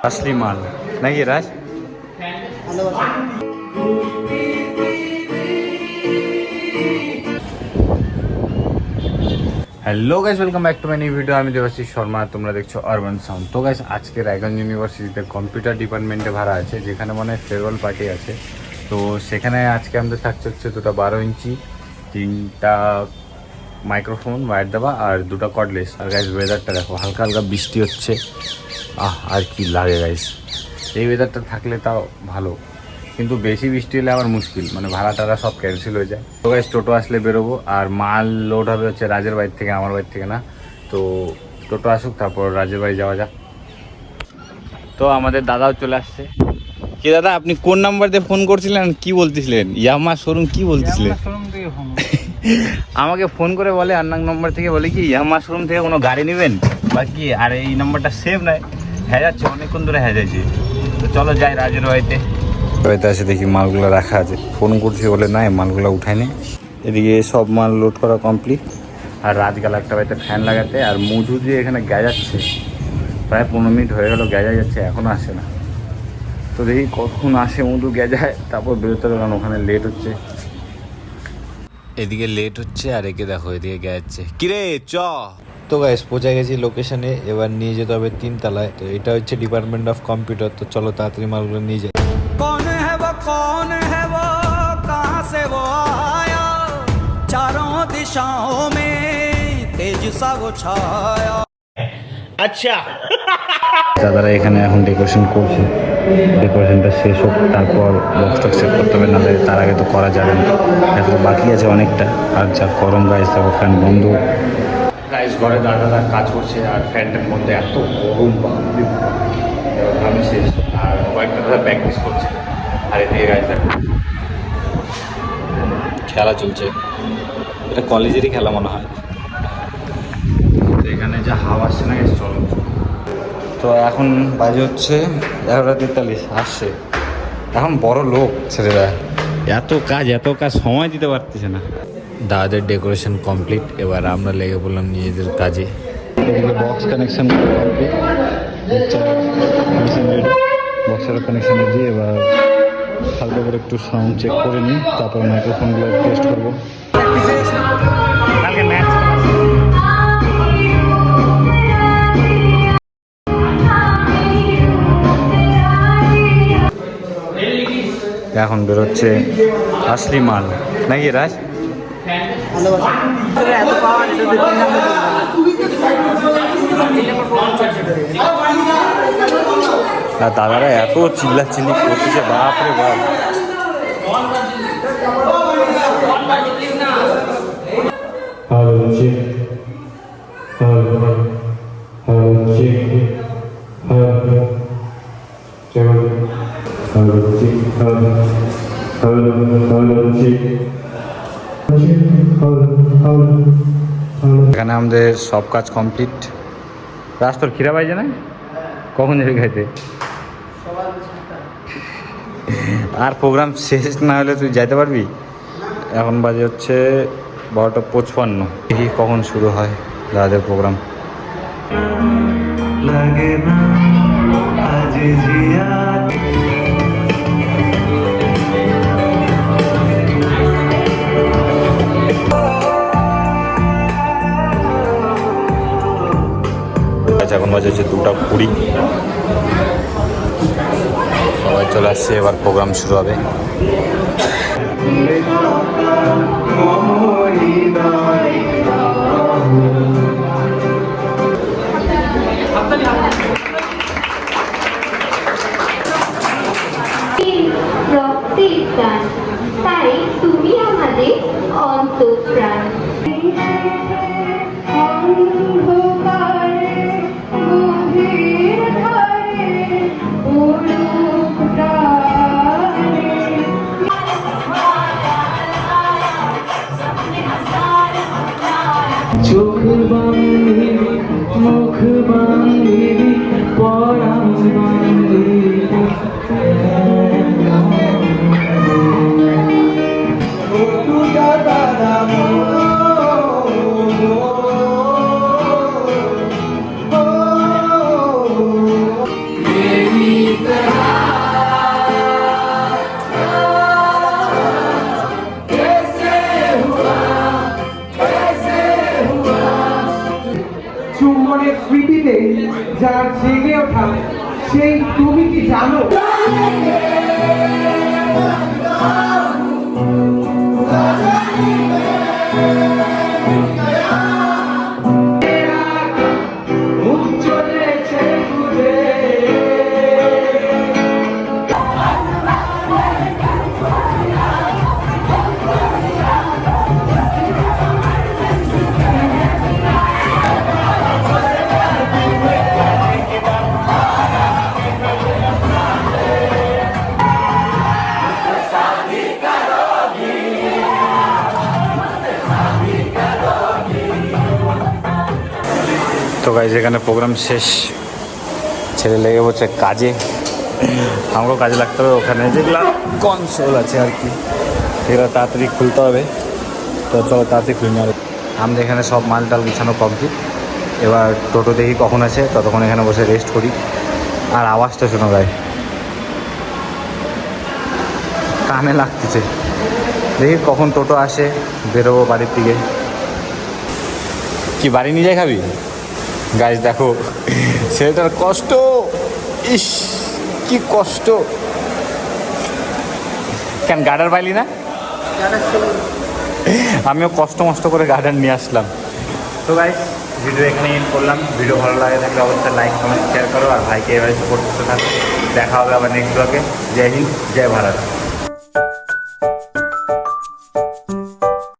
असली माल नहीं राज। Hello guys, welcome back to my new video. আমি দেবাশিস শর্মা, তোমরা দেখছো আরবান সাউন্ড। তো গাইস, আজকে রায়গঞ্জ ইউনিভার্সিটিতে কম্পিউটার ডিপার্টমেন্টে ভাড়া আছে, যেখানে মানে ফেয়ারওয়েল পার্টি আছে। তো সেখানে আজকে আমাদের থাকছে হচ্ছে দুটো 12 ইঞ্চি, তিনটা মাইক্রোফোন ওয়্যার দেওয়া আর দুটো কর্ডলেস। আর গাইস, ওয়েদারটা দেখো, হালকা হালকা বৃষ্টি হচ্ছে। আর কি লাগে গাইস, এই ওয়েদারটা থাকলে তাও ভালো, কিন্তু বেশি বৃষ্টি হলে আবার মুশকিল, মানে ভাড়া টাড়া সব ক্যান্সেল হয়ে যায়। তো গাইস, টোটো আসলে বেরোবো। আর মাল লোড হবে হচ্ছে রাজের বাড়ির থেকে, আমার বাড়ির থেকে না। তো টোটো আসুক, তারপর রাজের বাড়ি যাওয়া যাক। তো আমাদের দাদাও চলে আসছে। কি দাদা, আপনি কোন নাম্বার দিয়ে ফোন করছিলেন, কি বলতেছিলেন? ইয়ামাহা শোরুম কি বলতেছিলেন? আমাকে ফোন করে বলে আন্নাং নম্বর থেকে, বলে কি ইয়ামাহা শোরুম থেকে কোনো গাড়ি নেবেন বা কি। আর এই নাম্বারটা সেভ নাই, হ্যাঁ যাচ্ছে, অনেকক্ষণ ধরে হ্যাঁ যাচ্ছে। তো চলো যাই রাজের বাড়িতে। বাড়িতে আসে দেখি মালগুলো রাখা আছে, ফোন করছি বলে নাই, মালগুলো উঠায়নি। এদিকে সব মাল লোড করা কমপ্লিট। আর রাত গেল একটা বাড়িতে ফ্যান লাগাতে। আর মধু দিয়ে এখানে গেজাচ্ছে, প্রায় 15 মিনিট হয়ে গেল গেজা যাচ্ছে, এখনও আসে না। তো দেখি কখন আসে মধু গেজায়, তারপর বেরোতে হবে, কারণ ওখানে লেট হচ্ছে। এদিকে লেট হচ্ছে আর একে দেখো এদিকে গেছে। কিরে চ। তো গাইস, পৌঁছে গেছি লোকেশনে। এবার নিয়ে যেতে হবে 3 তলায়। তো এটা হচ্ছে ডিপার্টমেন্ট অফ কম্পিউটার। তো চলো তাড়াতাড়ি মালগুলো নিয়ে যাই। कौन है वो कहाँ से वो आया, चारों दिशाओं में तेज सा वो छाया। अच्छा দাদারা এখানে এখন ডেকোরেশন করছে। ডেকোরেশনটা শেষ হোক, তারপর বক্সটা সেট করতে হবে, নাহলে তার আগে তো করা যাবে না। এখন বাকি আছে অনেকটা। আর যা গরম গাইস, দেখো ফ্যান বন্ধ। গাইস, ঘরে দাদারা কাজ করছে আর ফ্যানটার মধ্যে এত গরম, বাপরে বাপ। আমি শেষ। আর কয়েকটা দাদা প্র্যাকটিস করছে। আর এদিকে গাইস দেখো খেলা চলছে। এটা কলেজেরই খেলা মনে হয়। তো এখানে যা হাওয়া আসছে না গাইস, চলো। তো এখন বাজে হচ্ছে 11:43, আসছে। এখন বড় লোক ছেলেরা, এত কাজ সময় দিতে পারতেছে না। দাদাদের ডেকোরেশন কমপ্লিট, এবার আমরা লেগে পড়লাম নিজেদের কাজে। এদিকে বক্স কানেকশন কমপ্লিট, বক্সের কানেকশন দিয়ে এবার হালকা করে একটু সাউন্ড চেক করে নিই, তারপর মাইক্রোফোনগুলো টেস্ট করবো। এখন বেরোচ্ছে আসলি মাল নাকি রাজ। আর দাদারা এত চিল্লাচিল্লি করতেছে, বাপরে বাপ। এখানে আমাদের সব কাজ কমপ্লিট। রাস্তার খিরা পাইছে না, কখন যাবে খাইতে? আর প্রোগ্রাম শেষ না হলে তুই যাইতে পারবি? এখন বাজে হচ্ছে 12:55। দেখি কখন শুরু হয় দাদাদের প্রোগ্রাম। লাগে না আজ জিয়া। এখন বাজে হচ্ছে 2:20। সবাই চলে আসছে, এবার প্রোগ্রাম শুরু হবে। তাই তুমি আমাদের অন্তঃপ্রাণ। চোখ বান্ধি মুখ বান্ধি পরাণ বান্ধি যার জেগে ওঠা সেই তুমি কি জানো? উজ্জ্বলেছে খুঁজে তো গাইজ এখানে প্রোগ্রাম শেষ, ছেলে লেগে বলছে কাজে, আমাকেও কাজে লাগতে হবে। ওখানে যেগুলো কনসোল আছে আর কি সেগুলো তাড়াতাড়ি খুলতে হবে, তো চলো তাড়াতাড়ি খুলে নেওয়া। আমরা এখানে সব মাল টাল বিছানো কমপ্লিট, এবার টোটো দেখি কখন আছে, ততক্ষণ এখানে বসে রেস্ট করি। আর আওয়াজটা শোনো গায়ে, কানে লাগতেছে। দেখি কখন টোটো আসে, বেরোবো বাড়ির দিকে। কি বাড়ি নিয়ে যাই খাবি? গাইজ দেখো ছেলেটার কষ্ট, ইস কি কষ্ট। কেন গার্ডার পাইলি না? আমিও কষ্ট মষ্ট করে গার্ডার নিয়ে আসলাম। তো গাইজ ভিডিও এখানে এন্ড করলাম। ভিডিও ভালো লাগে থাকলে অবশ্যই লাইক কমেন্ট শেয়ার করো, আর ভাইকে এবারে সাপোর্ট করতে থাকো। দেখা হবে আবার নেক্সট ব্লগে। জয় হিন্দ, জয় ভারত।